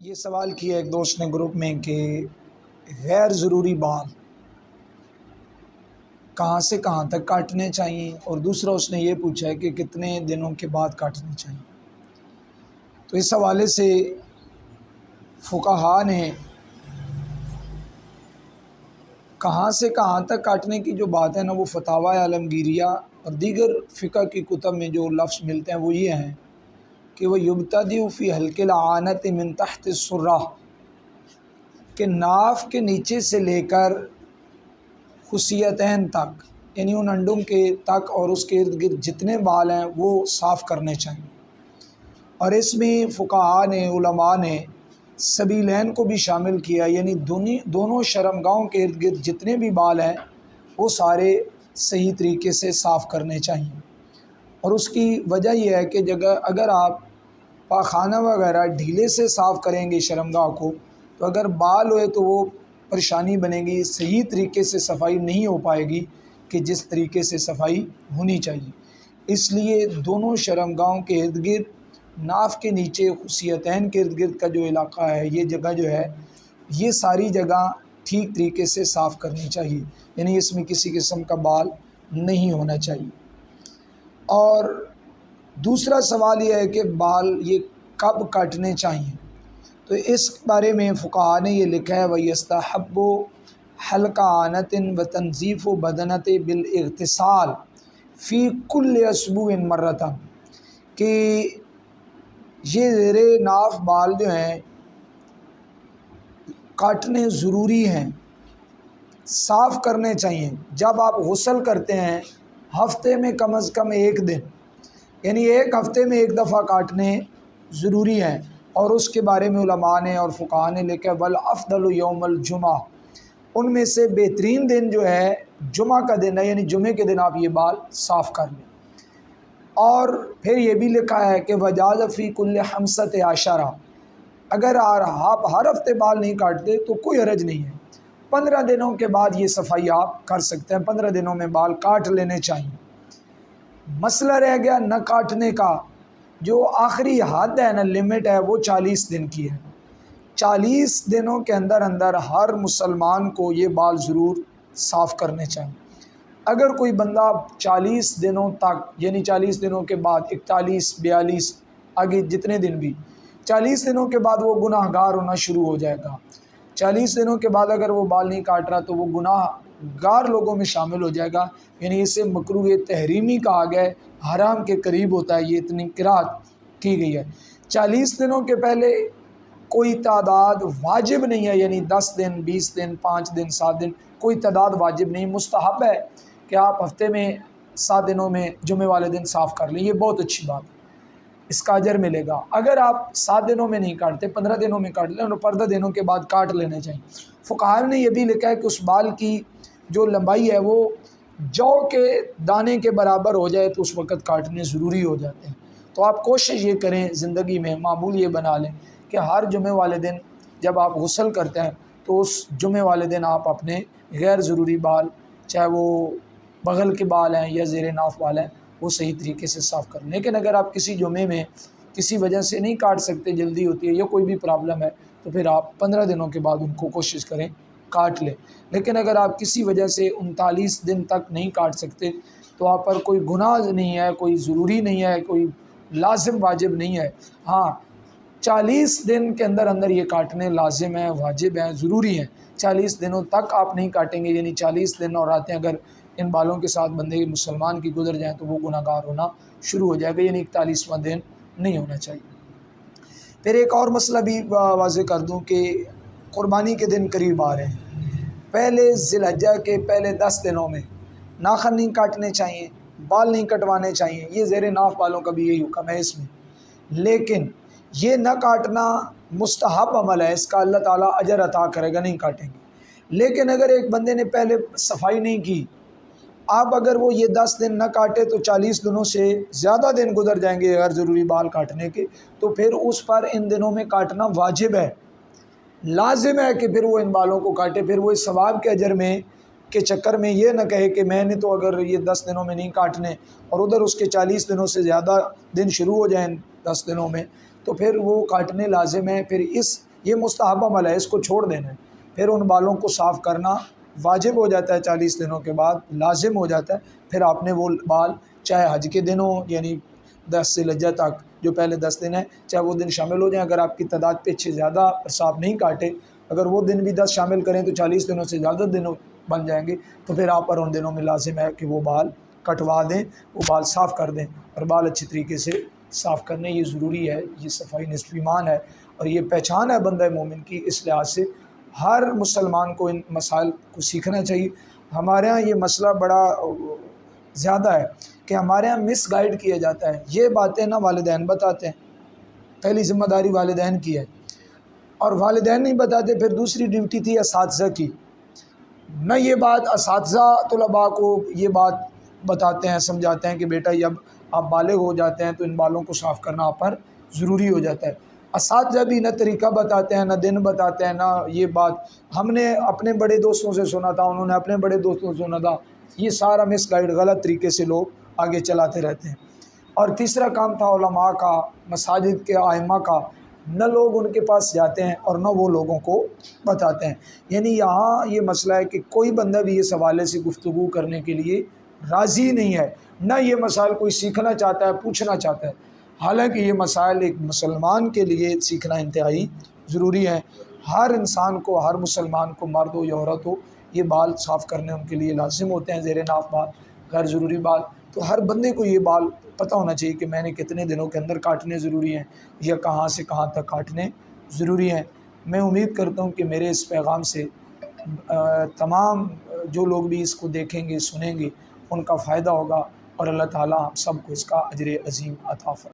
یہ سوال کیا ایک دوست نے گروپ میں کہ غیر ضروری بال کہاں سے کہاں تک کاٹنے چاہیے، اور دوسرا اس نے یہ پوچھا ہے کہ کتنے دنوں کے بعد کاٹنے چاہیے۔ تو اس حوالے سے فقہا نے کہاں سے کہاں تک کاٹنے کی جو بات ہے نا، وہ فتاوی عالمگیریہ اور دیگر فقہ کی کتب میں جو لفظ ملتے ہیں وہ یہ ہیں کہ وہ یبتدئ فی حلق العانۃ من تحت السرہ، کہ ناف کے نیچے سے لے کر خصیتین تک، یعنی ان انڈم کے تک اور اس کے ارد گرد جتنے بال ہیں وہ صاف کرنے چاہیے۔ اور اس میں فقہا نے، علماء نے سبیلین کو بھی شامل کیا، یعنی دونوں شرمگاہوں کے ارد گرد جتنے بھی بال ہیں وہ سارے صحیح طریقے سے صاف کرنے چاہیے۔ اور اس کی وجہ یہ ہے کہ اگر آپ پاخانہ وغیرہ ڈھیلے سے صاف کریں گے شرمگاہ کو، تو اگر بال ہوئے تو وہ پریشانی بنے گی، صحیح طریقے سے صفائی نہیں ہو پائے گی کہ جس طریقے سے صفائی ہونی چاہیے۔ اس لیے دونوں شرمگاہوں کے ارد گرد، ناف کے نیچے خصیتین کے ارد گرد کا جو علاقہ ہے، یہ جگہ جو ہے، یہ ساری جگہ ٹھیک طریقے سے صاف کرنی چاہیے، یعنی اس میں کسی قسم کا بال نہیں ہونا چاہیے۔ اور دوسرا سوال یہ ہے کہ بال یہ کب کاٹنے چاہیے، تو اس بارے میں فقہا نے یہ لکھا ہے وَيَسْتَحَبُّ حَلْقَ عَانَةٍ وَتَنْظِيفُ بَدَنَةٍ بِالْاغْتِسَالِ فِي كُلِّ أُسْبُوعٍ مَرَّةً، کہ یہ زیر ناف بال جو ہیں کاٹنے ضروری ہیں، صاف کرنے چاہیے۔ جب آپ غسل کرتے ہیں ہفتے میں کم از کم ایک دن، یعنی ایک ہفتے میں ایک دفعہ کاٹنے ضروری ہیں۔ اور اس کے بارے میں علماء نے اور فقہا نے لکھا وَالْأَفْضَلُ يَوْمُ الْجُمْعَةِ، ان میں سے بہترین دن جو ہے جمعہ کا دن ہے، یعنی جمعے کے دن آپ یہ بال صاف کر لیں۔ اور پھر یہ بھی لکھا ہے کہ وَجَازَ فِي كُلِّ 15 اگر آپ ہر ہفتے بال نہیں کاٹتے تو کوئی حرج نہیں ہے، 15 دنوں کے بعد یہ صفائی آپ کر سکتے ہیں، 15 دنوں میں بال کاٹ لینے چاہیے۔ مسئلہ رہ گیا نہ کاٹنے کا، جو آخری حد ہے نا، لمٹ ہے، وہ 40 دن کی ہے۔ 40 دنوں کے اندر ہر مسلمان کو یہ بال ضرور صاف کرنے چاہیے۔ اگر کوئی بندہ 40 دنوں تک، یعنی 40 دنوں کے بعد 41، 42، آگے جتنے دن بھی، 40 دنوں کے بعد وہ گناہ گار ہونا شروع ہو جائے گا۔ 40 دنوں کے بعد اگر وہ بال نہیں کاٹ رہا تو وہ گناہ گار لوگوں میں شامل ہو جائے گا، یعنی اسے مکروہ تحریمی کہا گیا ہے، حرام کے قریب ہوتا ہے، یہ اتنی قرات کی گئی ہے۔ 40 دنوں کے پہلے کوئی تعداد واجب نہیں ہے، یعنی 10 دن، 20 دن، 5 دن، 7 دن، کوئی تعداد واجب نہیں، مستحب ہے کہ آپ ہفتے میں 7 دنوں میں جمعے والے دن صاف کر لیں، یہ بہت اچھی بات ہے، اس کا اجر ملے گا۔ اگر آپ 7 دنوں میں نہیں کاٹتے، 15 دنوں میں کاٹ لیں، اور 15 دنوں کے بعد کاٹ لینے چاہیے۔ فقہا نے یہ بھی لکھا ہے کہ اس بال کی جو لمبائی ہے وہ جو کے دانے کے برابر ہو جائے تو اس وقت کاٹنے ضروری ہو جاتے ہیں۔ تو آپ کوشش یہ کریں، زندگی میں معمول یہ بنا لیں کہ ہر جمعے والے دن جب آپ غسل کرتے ہیں تو اس جمعے والے دن آپ اپنے غیر ضروری بال، چاہے وہ بغل کے بال ہیں یا زیر ناف بال ہیں، وہ صحیح طریقے سے صاف کر لیں۔ لیکن اگر آپ کسی جمعے میں کسی وجہ سے نہیں کاٹ سکتے، جلدی ہوتی ہے یا کوئی بھی پرابلم ہے، تو پھر آپ 15 دنوں کے بعد ان کو کوشش کریں کاٹ لیں۔ لیکن اگر آپ کسی وجہ سے 39 دن تک نہیں کاٹ سکتے تو آپ پر کوئی گناہ نہیں ہے، کوئی ضروری نہیں ہے، کوئی لازم واجب نہیں ہے۔ ہاں، 40 دن کے اندر یہ کاٹنے لازم ہیں، واجب ہیں، ضروری ہیں۔ 40 دنوں تک آپ نہیں کاٹیں گے، یعنی 40 دن اور راتیں اگر ان بالوں کے ساتھ بندے مسلمان کی گزر جائیں تو وہ گناہ گار ہونا شروع ہو جائے گا، یعنی 41واں دن نہیں ہونا چاہیے۔ پھر ایک اور مسئلہ بھی واضح کر دوں کہ قربانی کے دن قریب آ رہے ہیں۔ پہلے ذی الحجہ کے پہلے 10 دنوں میں ناخن نہیں کاٹنے چاہیے، بال نہیں کٹوانے چاہیے، یہ زیر ناف بالوں کا بھی یہی حکم ہے اس میں۔ لیکن یہ نہ کاٹنا مستحب عمل ہے، اس کا اللہ تعالیٰ اجر عطا کرے گا، نہیں کاٹیں گے۔ لیکن اگر ایک بندے نے پہلے صفائی نہیں کی، اب اگر وہ یہ 10 دن نہ کاٹے تو 40 دنوں سے زیادہ دن گزر جائیں گے غیر ضروری بال کاٹنے کے، تو پھر اس پر ان دنوں میں کاٹنا واجب ہے، لازم ہے کہ پھر وہ ان بالوں کو کاٹے۔ پھر وہ اس ثواب کے اجر میں کے چکر میں یہ نہ کہے کہ میں نے تو اگر یہ 10 دنوں میں نہیں کاٹنے اور ادھر اس کے 40 دنوں سے زیادہ دن شروع ہو جائیں 10 دنوں میں، تو پھر وہ کاٹنے لازم ہے۔ پھر اس یہ مستحب عمل ہے، اس کو چھوڑ دینا ہے۔ پھر ان بالوں کو صاف کرنا واجب ہو جاتا ہے 40 دنوں کے بعد، لازم ہو جاتا ہے۔ پھر آپ نے وہ بال چاہے حج کے دن ہوں، یعنی 10 ذی الحجہ تک جو پہلے 10 دن ہیں، چاہے وہ دن شامل ہو جائیں، اگر آپ کی تعداد پیچھے زیادہ صاف نہیں کاٹے، اگر وہ دن بھی 10 شامل کریں تو 40 دنوں سے زیادہ دنوں بن جائیں گے، تو پھر آپ پر ان دنوں میں لازم ہے کہ وہ بال کٹوا دیں، وہ بال صاف کر دیں، اور بال اچھی طریقے سے صاف کرنے یہ ضروری ہے۔ یہ صفائی نصف ایمان ہے، اور یہ پہچان ہے بندہ مومن کی۔ اس لحاظ سے ہر مسلمان کو ان مسائل کو سیکھنا چاہیے۔ ہمارے ہاں یہ مسئلہ بڑا زیادہ ہے کہ ہمارے ہاں مس گائیڈ کیا جاتا ہے، یہ باتیں نہ والدین بتاتے ہیں، پہلی ذمہ داری والدین کی ہے، اور والدین نہیں بتاتے، پھر دوسری ڈیوٹی تھی اساتذہ کی، نہ یہ بات اساتذہ طلباء کو یہ بات بتاتے ہیں، سمجھاتے ہیں کہ بیٹا اب آپ بالغ ہو جاتے ہیں تو ان بالوں کو صاف کرنا آپ پر ضروری ہو جاتا ہے۔ اساتذہ بھی نہ طریقہ بتاتے ہیں، نہ دن بتاتے ہیں، نہ یہ بات ہم نے اپنے بڑے دوستوں سے سنا تھا، انہوں نے اپنے بڑے دوستوں سے سنا تھا، یہ سارا مس گائیڈ غلط طریقے سے لوگ آگے چلاتے رہتے ہیں۔ اور تیسرا کام تھا علماء کا، مساجد کے ائمہ کا، نہ لوگ ان کے پاس جاتے ہیں اور نہ وہ لوگوں کو بتاتے ہیں۔ یعنی یہاں یہ مسئلہ ہے کہ کوئی بندہ بھی اس حوالے سے گفتگو کرنے کے لیے راضی نہیں ہے، نہ یہ مسائل کوئی سیکھنا چاہتا ہے، پوچھنا چاہتا ہے، حالانکہ یہ مسائل ایک مسلمان کے لیے سیکھنا انتہائی ضروری ہے۔ ہر انسان کو، ہر مسلمان کو، مرد ہو یا عورت ہو، یہ بال صاف کرنے ان کے لیے لازم ہوتے ہیں، زیر ناف بال، غیر ضروری بال۔ تو ہر بندے کو یہ بال پتہ ہونا چاہیے کہ میں نے کتنے دنوں کے اندر کاٹنے ضروری ہیں، یا کہاں سے کہاں تک کاٹنے ضروری ہیں۔ میں امید کرتا ہوں کہ میرے اس پیغام سے تمام جو لوگ بھی اس کو دیکھیں گے، سنیں گے، ان کا فائدہ ہوگا، اور اللہ تعالیٰ ہم سب کو اس کا اجر عظیم عطا فرمائے۔